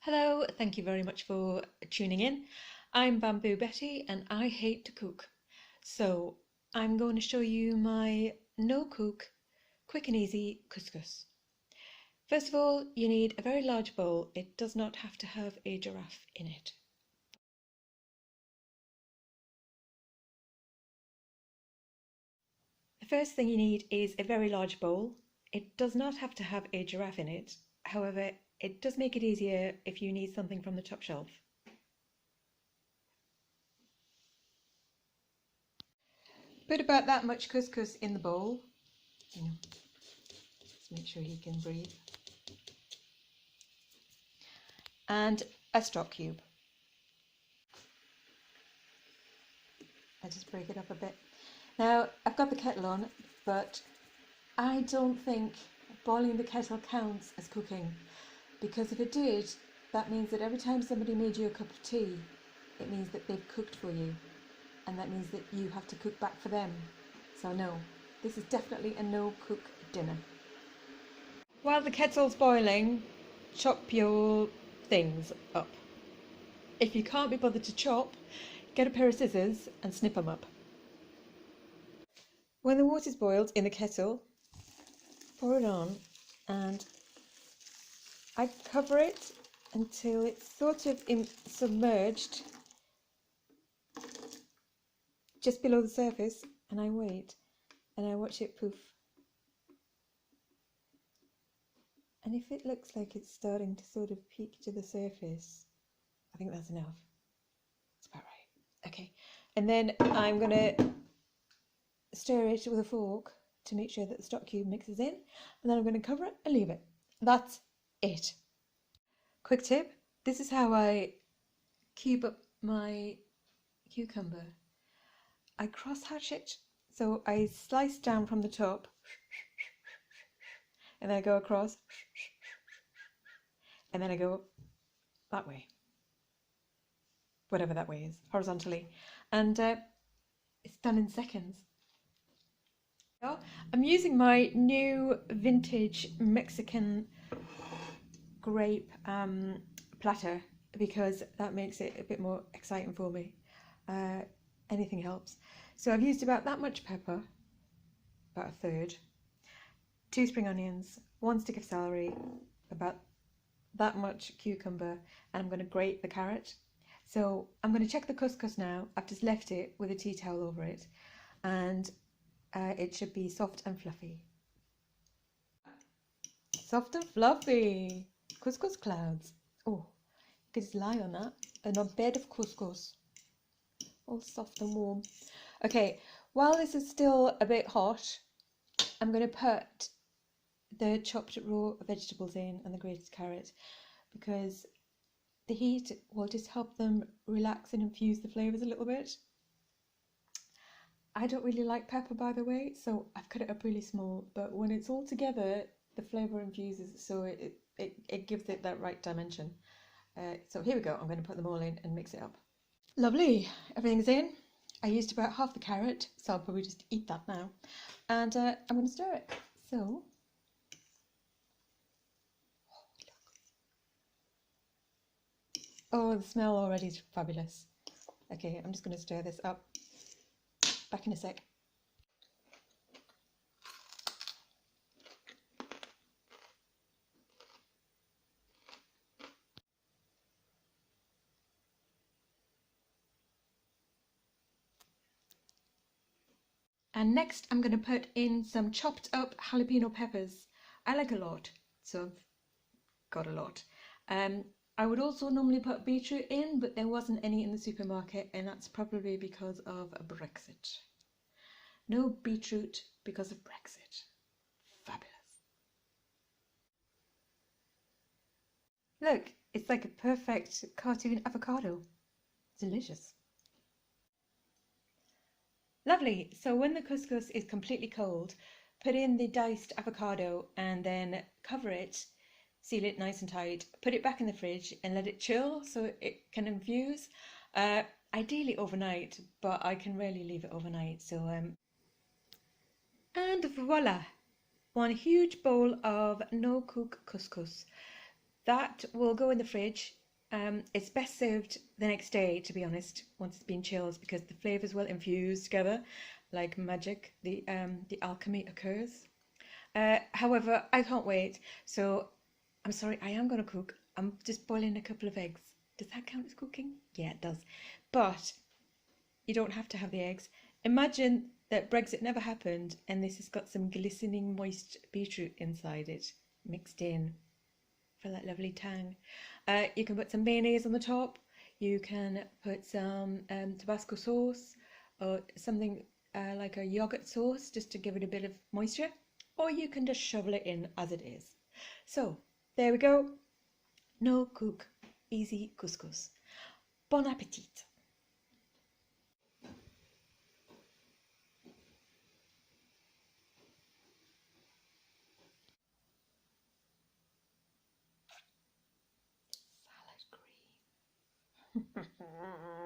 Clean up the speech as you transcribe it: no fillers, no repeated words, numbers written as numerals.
Hello, thank you very much for tuning in. I'm Bamboo Betty and I hate to cook. So I'm going to show you my no-cook, quick and easy couscous. First of all, you need a very large bowl. It does not have to have a giraffe in it. The first thing you need is a very large bowl. It does not have to have a giraffe in it. However, it does make it easier if you need something from the top shelf. Put about that much couscous in the bowl. Just make sure he can breathe. And a stock cube. I just break it up a bit. Now I've got the kettle on, but I don't think boiling the kettle counts as cooking, because if it did, that means that every time somebody made you a cup of tea, it means that they've cooked for you, and that means that you have to cook back for them. So no, this is definitely a no-cook dinner. While the kettle's boiling, chop your things up. If you can't be bothered to chop, get a pair of scissors and snip them up. When the water's boiled in the kettle, pour it on and I cover it until it's sort of submerged just below the surface, and I wait and I watch it poof. And if it looks like it's starting to sort of peek to the surface, I think that's enough. That's about right. Okay, and then I'm going to stir it with a fork to make sure that the stock cube mixes in, and then I'm going to cover it and leave it. That's it. Quick tip, this is how I cube up my cucumber. I cross hatch it, so I slice down from the top and then I go across and then I go that way, whatever that way is, horizontally, and it's done in seconds. I'm using my new vintage Mexican grape platter because that makes it a bit more exciting for me. Anything helps. So I've used about that much pepper, about a third, 2 spring onions, 1 stick of celery, about that much cucumber, and I'm going to grate the carrot. So I'm going to check the couscous now. I've just left it with a tea towel over it, and it should be soft and fluffy. Soft and fluffy! Couscous clouds. Oh, you could just lie on that, and a bed of couscous. All soft and warm. Okay, while this is still a bit hot, I'm going to put the chopped raw vegetables in and the grated carrot, because the heat will just help them relax and infuse the flavours a little bit. I don't really like pepper, by the way, so I've cut it up really small, but when it's all together, the flavour infuses, so it gives it that right dimension. So here we go, I'm going to put them all in and mix it up. Lovely, everything's in. I used about half the carrot, so I'll probably just eat that now. And I'm going to stir it. So, oh, the smell already is fabulous. Okay, I'm just going to stir this up. Back in a sec. And next I'm going to put in some chopped up jalapeno peppers. I like a lot, so I've got a lot. I would also normally put beetroot in, but there wasn't any in the supermarket, and that's probably because of Brexit. No beetroot because of Brexit. Fabulous. Look, it's like a perfect cartoon avocado. Delicious. Lovely. So when the couscous is completely cold, put in the diced avocado and then cover it, seal it nice and tight, put it back in the fridge and let it chill so it can infuse. Ideally overnight, but I can rarely leave it overnight. So and voila, one huge bowl of no-cook couscous. that will go in the fridge. It's best served the next day, to be honest, once it's been chilled, because the flavours will infuse together like magic. The alchemy occurs. However, I can't wait. So I'm sorry, I am going to cook. I'm just boiling a couple of eggs. Does that count as cooking? Yeah, it does. But you don't have to have the eggs. Imagine that Brexit never happened and this has got some glistening moist beetroot inside it, mixed in for that lovely tang. You can put some mayonnaise on the top. You can put some Tabasco sauce or something like a yogurt sauce just to give it a bit of moisture. Or you can just shovel it in as it is. So, there we go. No cook, easy couscous. Bon appetit! Salad cream.